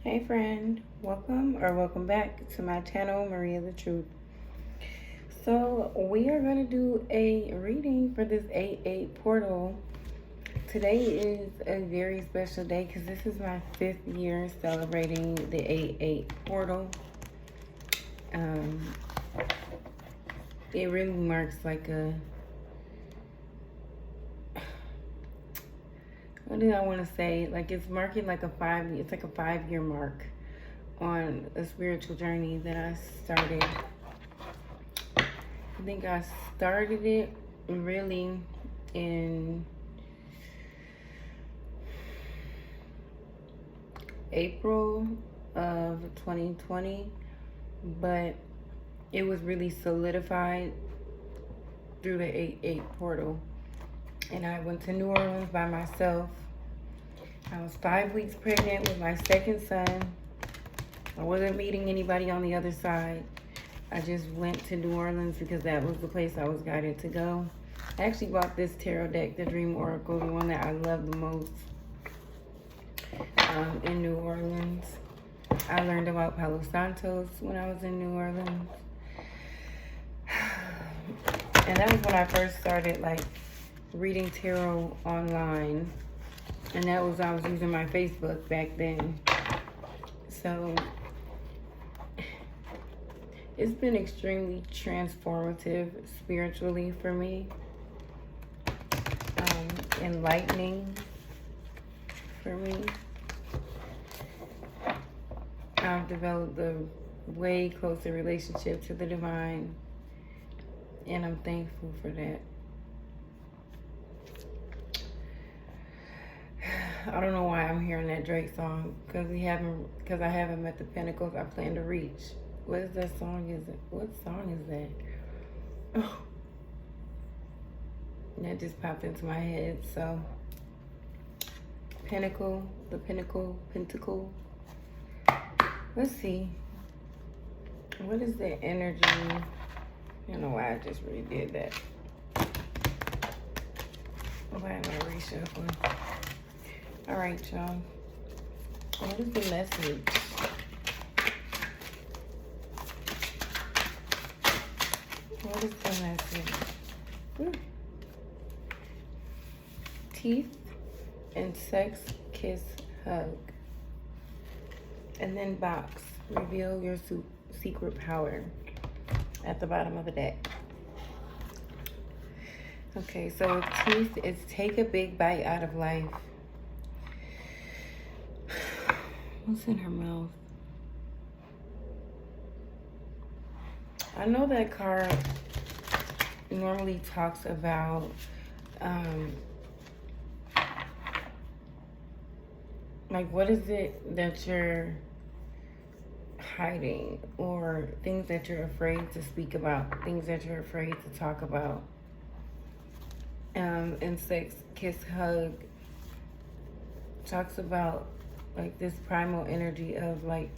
Hey friend, welcome back to my channel, Maria the Truth. So we are going to do a reading for this 8-8 portal. Today is a very special day because this is my 5th year celebrating the 8-8 portal. It really marks like what do I want to say? Like it's marking like it's like a 5-year mark on a spiritual journey that I started. I think I started it really in April of 2020, but it was really solidified through the 8-8 portal. And I went to New Orleans by myself. I was 5 weeks pregnant with my second son. I wasn't meeting anybody on the other side. I just went to New Orleans because that was the place I was guided to go. I actually bought this tarot deck, the Dream Oracle, the one that I love the most, in New Orleans. I learned about Palo Santos when I was in New Orleans. And that was when I first started like reading tarot online. And I was using my Facebook back then. So it's been extremely transformative spiritually for me. Enlightening for me. I've developed a way closer relationship to the divine, and I'm thankful for that. I don't know why I'm hearing that Drake song, because I haven't met the pinnacles I plan to reach. What is that song? What song is that? Oh, that just popped into my head. So, Pinnacle, the Pinnacle, Pentacle. Let's see. What is the energy? I don't know why I just redid that. Why am I reshuffling? All right, y'all. What is the message? What is the message? Ooh. Teeth and sex, kiss, hug. And then box, reveal your secret power at the bottom of the deck. Okay, so teeth is take a big bite out of life. What's in her mouth? I know that card normally talks about like what is it that you're hiding, or things that you're afraid to speak about, things that you're afraid to talk about. And sex, kiss, hug talks about like this primal energy of like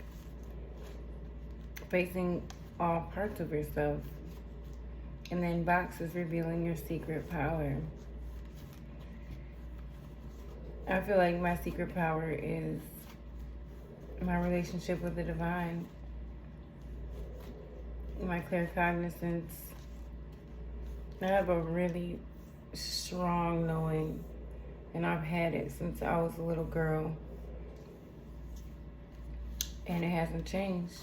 facing all parts of yourself. And then box is revealing your secret power. I feel like my secret power is my relationship with the divine, my claircognizance. I have a really strong knowing, and I've had it since I was a little girl, and it hasn't changed.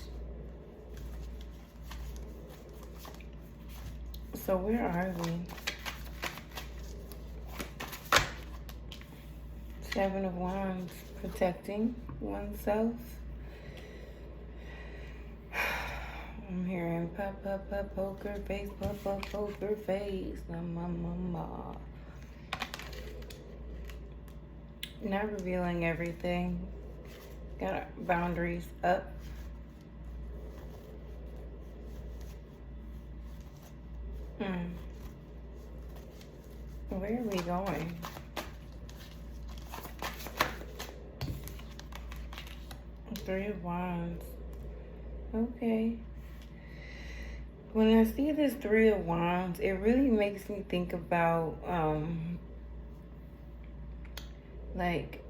So where are we? 7 of Wands, protecting oneself. I'm hearing pop, pop, pop, poker face, pop, pop, poker face. Not revealing everything. Got boundaries up. Where are we going? Three of Wands. Okay. When I see this 3 of Wands, it really makes me think about like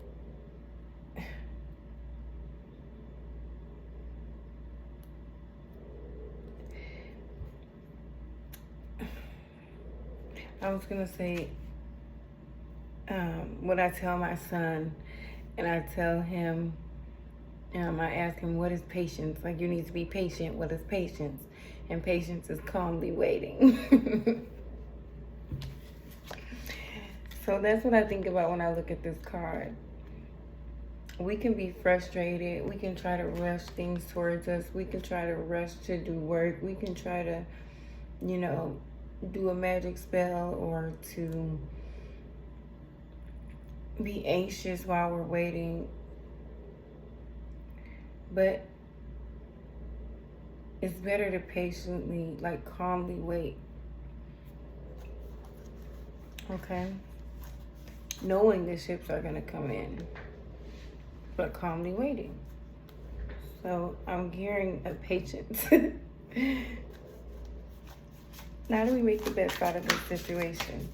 I was gonna say, what I tell my son, and I tell him, I ask him, what is patience? Like, you need to be patient. What is patience? And patience is calmly waiting. So that's what I think about when I look at this card. We can be frustrated. We can try to rush things towards us. We can try to rush to do work. We can try to, do a magic spell, or to be anxious while we're waiting. But it's better to patiently, calmly wait. Okay? Knowing the ships are going to come in, but calmly waiting. So I'm gearing a patience. Now, how do we make the best out of this situation?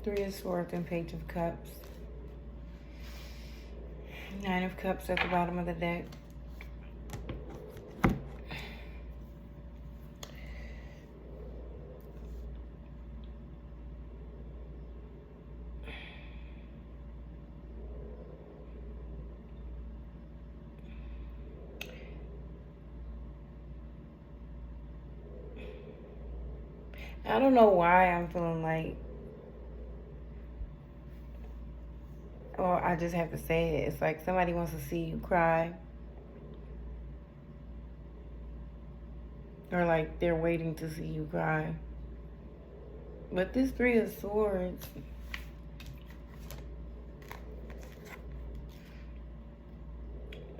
Three of Swords and Page of Cups. Nine of Cups at the bottom of the deck. I don't know why I'm feeling like, or I just have to say it. It's like somebody wants to see you cry. Or like they're waiting to see you cry. But this Three of Swords,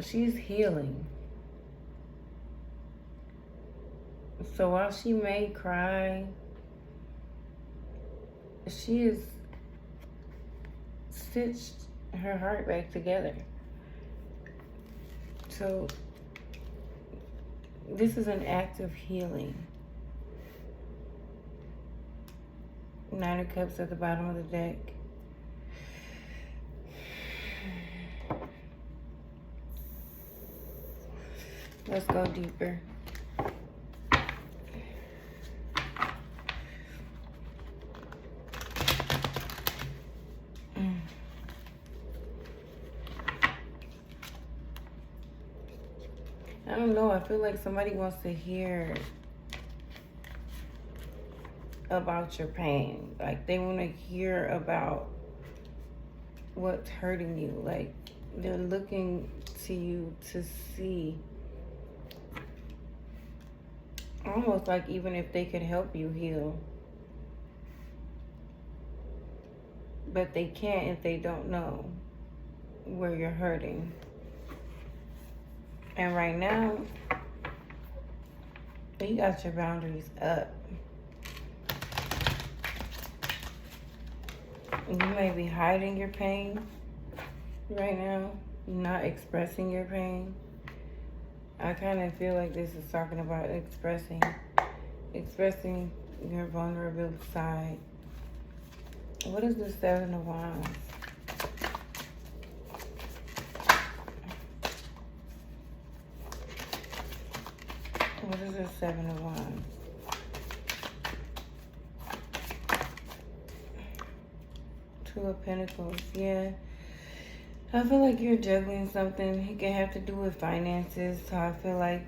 she's healing. So while she may cry, she has stitched her heart back together. So this is an act of healing. Nine of Cups at the bottom of the deck. Let's go deeper. I don't know. I feel like somebody wants to hear about your pain. Like, they want to hear about what's hurting you. Like, they're looking to you to see. Almost like even if they could help you heal. But they can't if they don't know where you're hurting. And right now, you got your boundaries up. You may be hiding your pain right now, not expressing your pain. I kind of feel like this is talking about expressing your vulnerable side. What is the Seven of Wands? What is the Seven of Wands? Two of Pentacles, yeah. I feel like you're juggling something. It can have to do with finances. So I feel like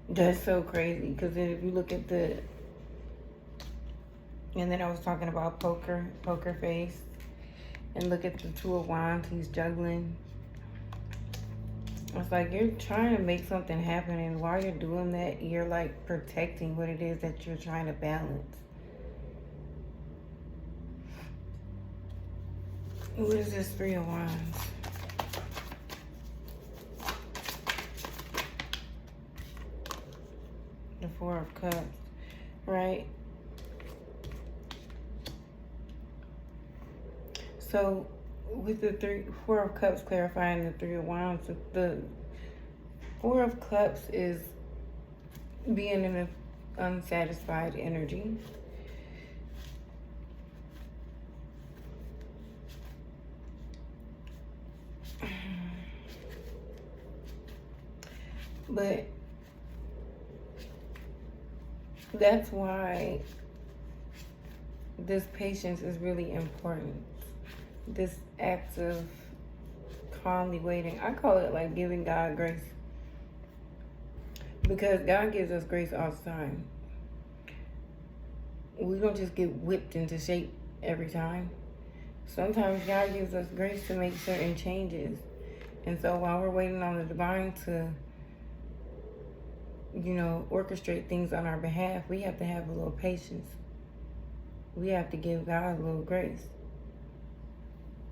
that's so crazy. Because then if you look at the, and then I was talking about poker face, and look at the Two of Wands, he's juggling. It's like you're trying to make something happen, and while you're doing that, you're like protecting what it is that you're trying to balance. What is this Three of Wands? The Four of Cups, right? So with the Four of Cups clarifying the Three of Wands, the Four of Cups is being in an unsatisfied energy. But that's why this patience is really important. This act of calmly waiting. I call it like giving God grace. Because God gives us grace all the time. We don't just get whipped into shape every time. Sometimes God gives us grace to make certain changes. And so while we're waiting on the divine to, orchestrate things on our behalf, we have to have a little patience. We have to give God a little grace.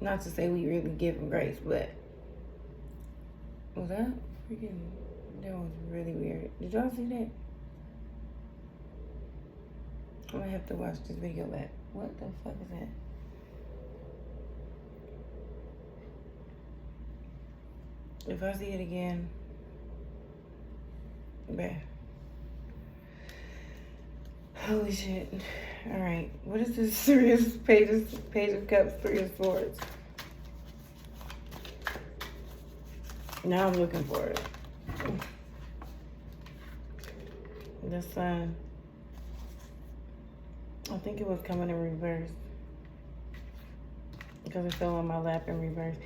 Not to say we really give him grace, but was that freaking, that was really weird. Did y'all see that? I'm gonna have to watch this video back. What the fuck is that? If I see it again, bad. Holy shit. Alright, what is this serious Page of Cups, Three of Swords? Now I'm looking for it. The Sun. I think it was coming in reverse. Because it fell on my lap in reverse.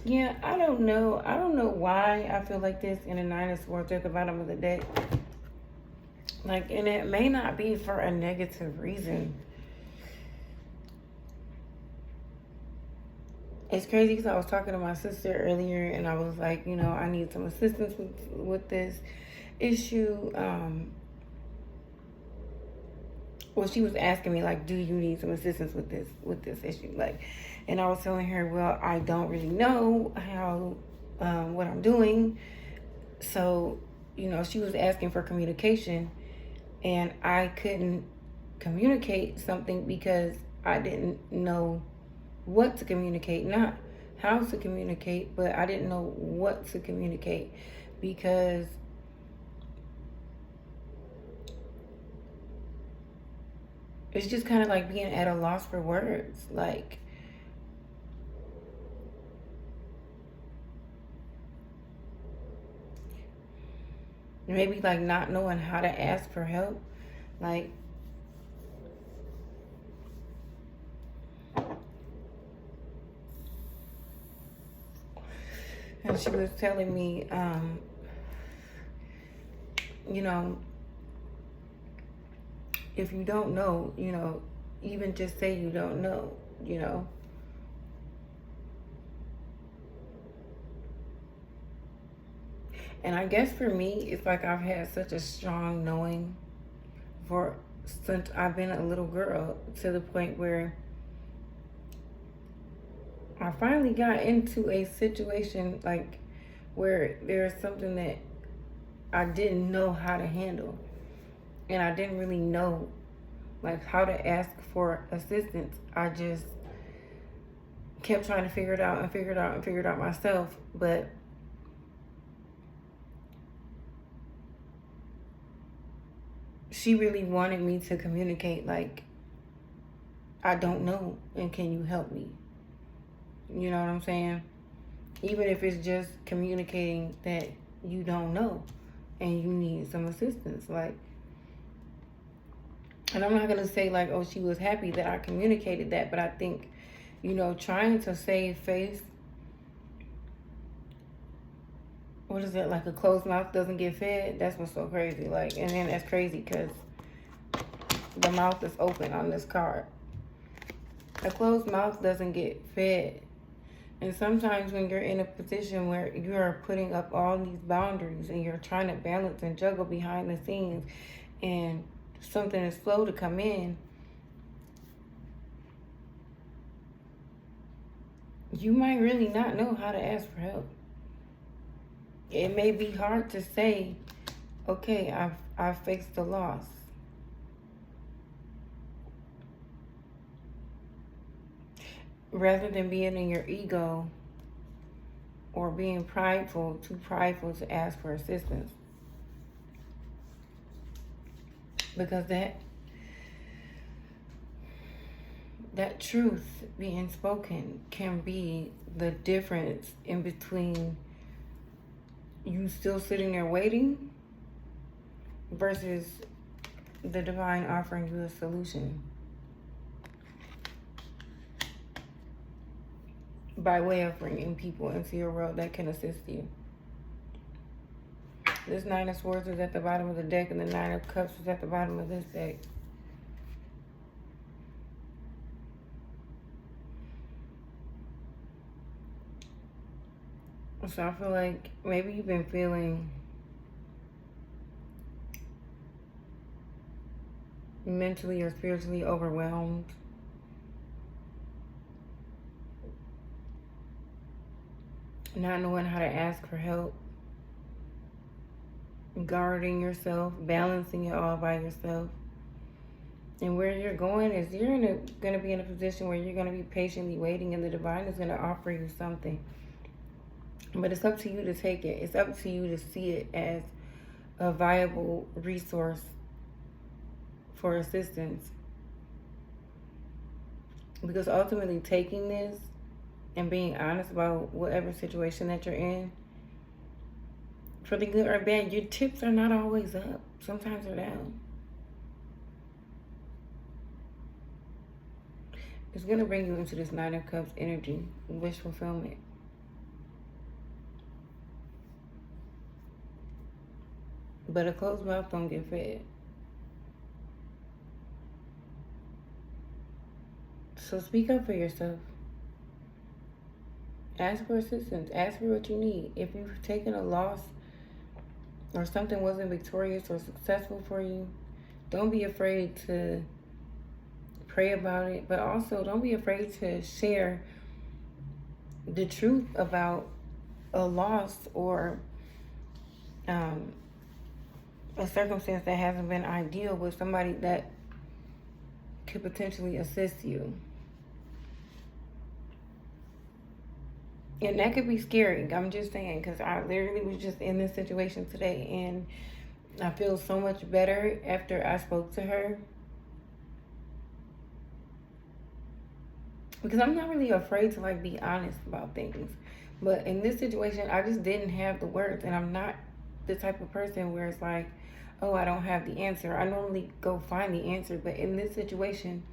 Yeah, I don't know. I don't know why I feel like this in the Nine of Swords at the bottom of the deck. Like, and it may not be for a negative reason. It's crazy because I was talking to my sister earlier and I was like, I need some assistance with this issue. Well, she was asking me, like, do you need some assistance with this issue? Like, and I was telling her, well, I don't really know how, what I'm doing. So, she was asking for communication and I couldn't communicate something because I didn't know what to communicate, not how to communicate, but I didn't know what to communicate because it's just kind of like being at a loss for words. Like, maybe like not knowing how to ask for help. Like, and she was telling me, if you don't know, even just say you don't know, And I guess for me, it's like I've had such a strong knowing since I've been a little girl, to the point where I finally got into a situation like where there's something that I didn't know how to handle. And I didn't really know like how to ask for assistance. I just kept trying to figure it out and figure it out myself. But she really wanted me to communicate like, I don't know, and can you help me? You know what I'm saying? Even if it's just communicating that you don't know and you need some assistance. Like, and I'm not going to say like, oh, she was happy that I communicated that. But I think, trying to save face, what is it? Like a closed mouth doesn't get fed. That's what's so crazy. Like, and then that's crazy because the mouth is open on this card. A closed mouth doesn't get fed. And sometimes when you're in a position where you are putting up all these boundaries and you're trying to balance and juggle behind the scenes and something is slow to come in, you might really not know how to ask for help. It may be hard to say, okay, I've faced the loss. Rather than being in your ego or being too prideful to ask for assistance. Because that truth being spoken can be the difference in between you you still sitting there waiting versus the divine offering you a solution by way of bringing people into your world that can assist you. This Nine of Swords is at the bottom of the deck, and the Nine of Cups is at the bottom of this deck. So I feel like maybe you've been feeling mentally or spiritually overwhelmed. Not knowing how to ask for help. Guarding yourself, balancing it all by yourself. And where you're going is you're going to be in a position where you're going to be patiently waiting, and the divine is going to offer you something. But it's up to you to take it. It's up to you to see it as a viable resource for assistance. Because ultimately taking this and being honest about whatever situation that you're in, for the good or bad, your tips are not always up. Sometimes they're down. It's going to bring you into this Nine of Cups energy, wish fulfillment. But a closed mouth don't get fed. So speak up for yourself. Ask for assistance. Ask for what you need. If you've taken a loss or something wasn't victorious or successful for you, don't be afraid to pray about it. But also don't be afraid to share the truth about a loss or a circumstance that hasn't been ideal with somebody that could potentially assist you. And that could be scary. I'm just saying, because I literally was just in this situation today, and I feel so much better after I spoke to her. Because I'm not really afraid to like be honest about things. But in this situation, I just didn't have the words, and I'm not the type of person where it's like, oh, I don't have the answer. I normally go find the answer, but in this situation,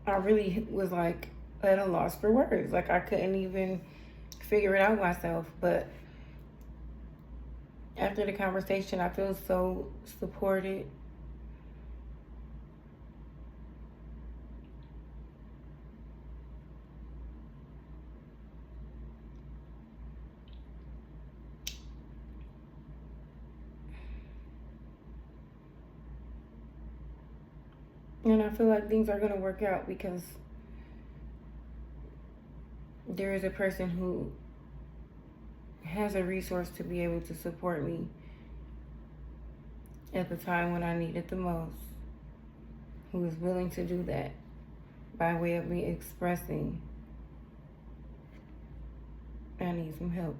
I really was like at a loss for words. Like I couldn't even figure it out myself. But after the conversation, I feel so supported. And I feel like things are going to work out because there is a person who has a resource to be able to support me at the time when I need it the most, who is willing to do that by way of me expressing, I need some help.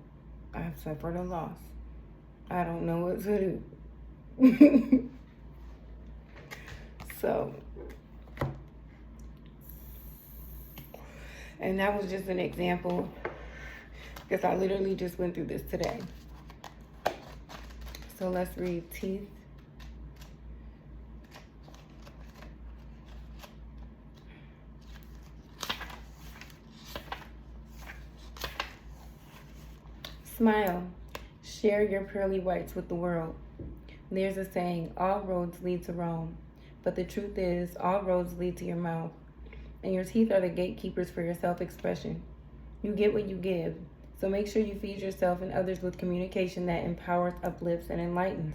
I've suffered a loss. I don't know what to do. So, and that was just an example, because I literally just went through this today. So let's read teeth. Smile. Share your pearly whites with the world. There's a saying, all roads lead to Rome. But the truth is, all roads lead to your mouth. And your teeth are the gatekeepers for your self-expression. You get what you give. So make sure you feed yourself and others with communication that empowers, uplifts, and enlightens.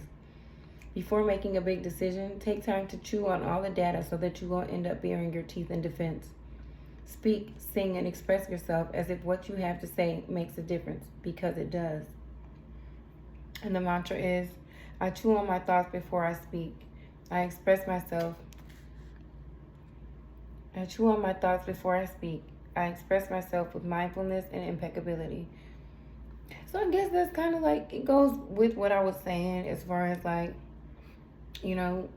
Before making a big decision, take time to chew on all the data so that you won't end up baring your teeth in defense. Speak, sing, and express yourself as if what you have to say makes a difference, because it does. And the mantra is, I chew on my thoughts before I speak. I express myself. I chew on my thoughts before I speak. I express myself with mindfulness and impeccability. So I guess that's kind of like, it goes with what I was saying as far as like, you know,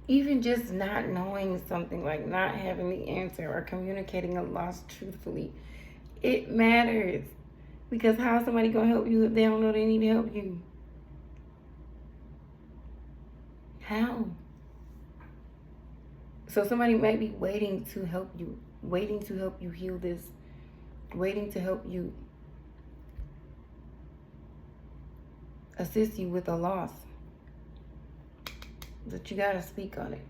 even just not knowing something, like not having the answer or communicating a loss truthfully. It matters. Because how is somebody going to help you if they don't know they need to help you? How? So somebody might be waiting to help you, waiting to help you heal this, waiting to help you assist you with a loss. But you got to speak on it.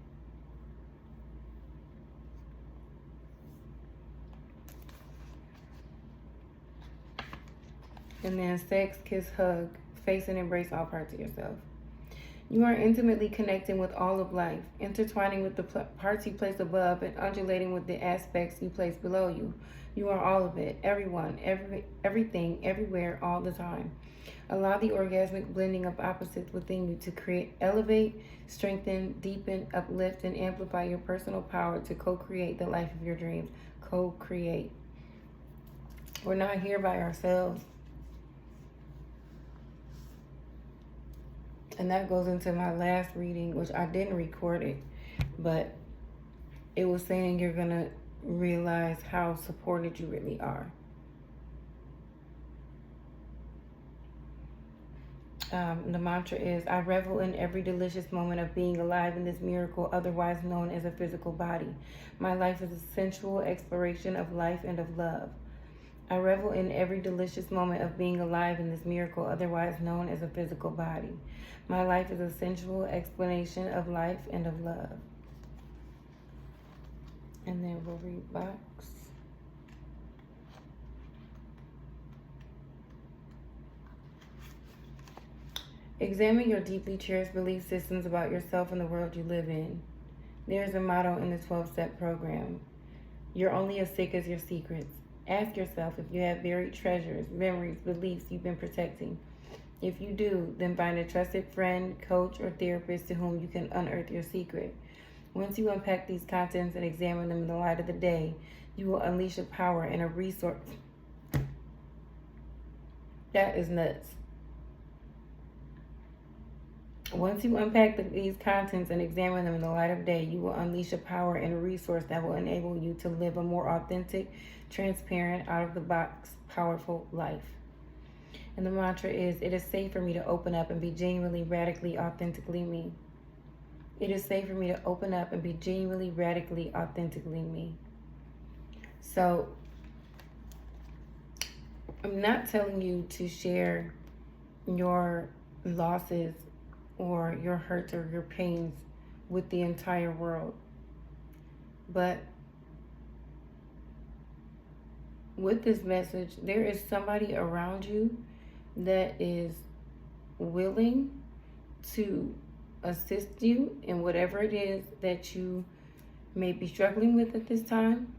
And then sex, kiss, hug, face and embrace all parts of yourself. You are intimately connecting with all of life, intertwining with the parts you place above and undulating with the aspects you place below you. You are all of it, everyone, everything, everywhere, all the time. Allow the orgasmic blending of opposites within you to create, elevate, strengthen, deepen, uplift, and amplify your personal power to co-create the life of your dreams. Co-create. We're not here by ourselves. And that goes into my last reading, which I didn't record it, but it was saying you're going to realize how supported you really are. The mantra is, I revel in every delicious moment of being alive in this miracle, otherwise known as a physical body. My life is a sensual exploration of life and of love. I revel in every delicious moment of being alive in this miracle, otherwise known as a physical body. My life is a sensual explanation of life and of love. And then we'll read box. Examine your deeply cherished belief systems about yourself and the world you live in. There is a motto in the 12-step program. You're only as sick as your secrets. Ask yourself if you have buried treasures, memories, beliefs you've been protecting. If you do, then find a trusted friend, coach, or therapist to whom you can unearth your secret. Once you unpack these contents and examine them in the light of the day, you will unleash a power and a resource. That is nuts. Once you unpack these contents and examine them in the light of day, you will unleash a power and a resource that will enable you to live a more authentic, transparent, out-of-the-box, powerful life. And the mantra is, it is safe for me to open up and be genuinely, radically, authentically me. It is safe for me to open up and be genuinely, radically, authentically me. So, I'm not telling you to share your losses or your hurts or your pains with the entire world. But with this message, there is somebody around you that is willing to assist you in whatever it is that you may be struggling with at this time.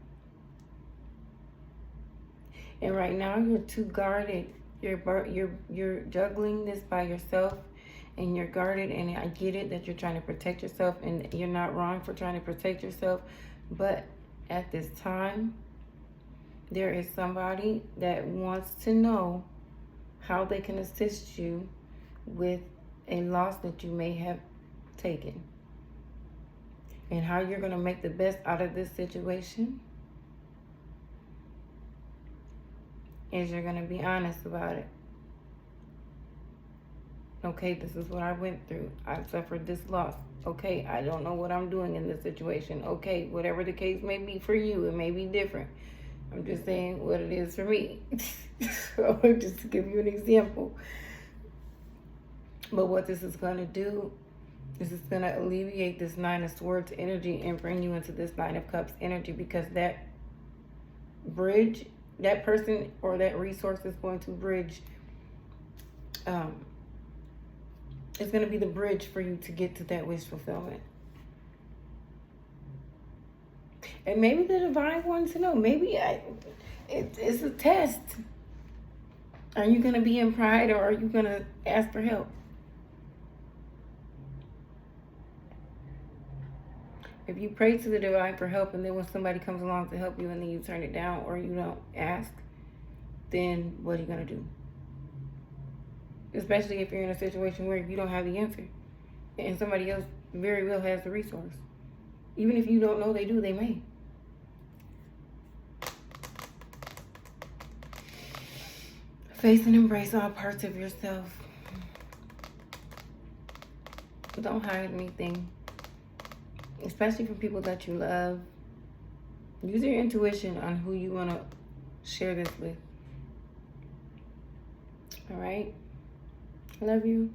And right now you're too guarded. You're juggling this by yourself, and you're guarded, and I get it that you're trying to protect yourself, and you're not wrong for trying to protect yourself, but at this time there is somebody that wants to know how they can assist you with a loss that you may have taken, and how you're going to make the best out of this situation is you're going to be honest about it. Okay, this is what I went through. I suffered this loss. Okay, I don't know what I'm doing in this situation. Okay, whatever the case may be for you, it may be different. I'm just saying what it is for me. So just to give you an example. But what this is going to do is it's going to alleviate this Nine of Swords energy and bring you into this Nine of Cups energy, because that bridge, that person or that resource is going to bridge, it's going to be the bridge for you to get to that wish fulfillment. And maybe the divine wants to know. Maybe it's a test. Are you going to be in pride, or are you going to ask for help? If you pray to the divine for help, and then when somebody comes along to help you and then you turn it down or you don't ask, then what are you going to do? Especially if you're in a situation where you don't have the answer and somebody else very well has the resource. Even if you don't know they do, they may. Face and embrace all parts of yourself. Don't hide anything, especially from people that you love. Use your intuition on who you want to share this with. All right? I love you.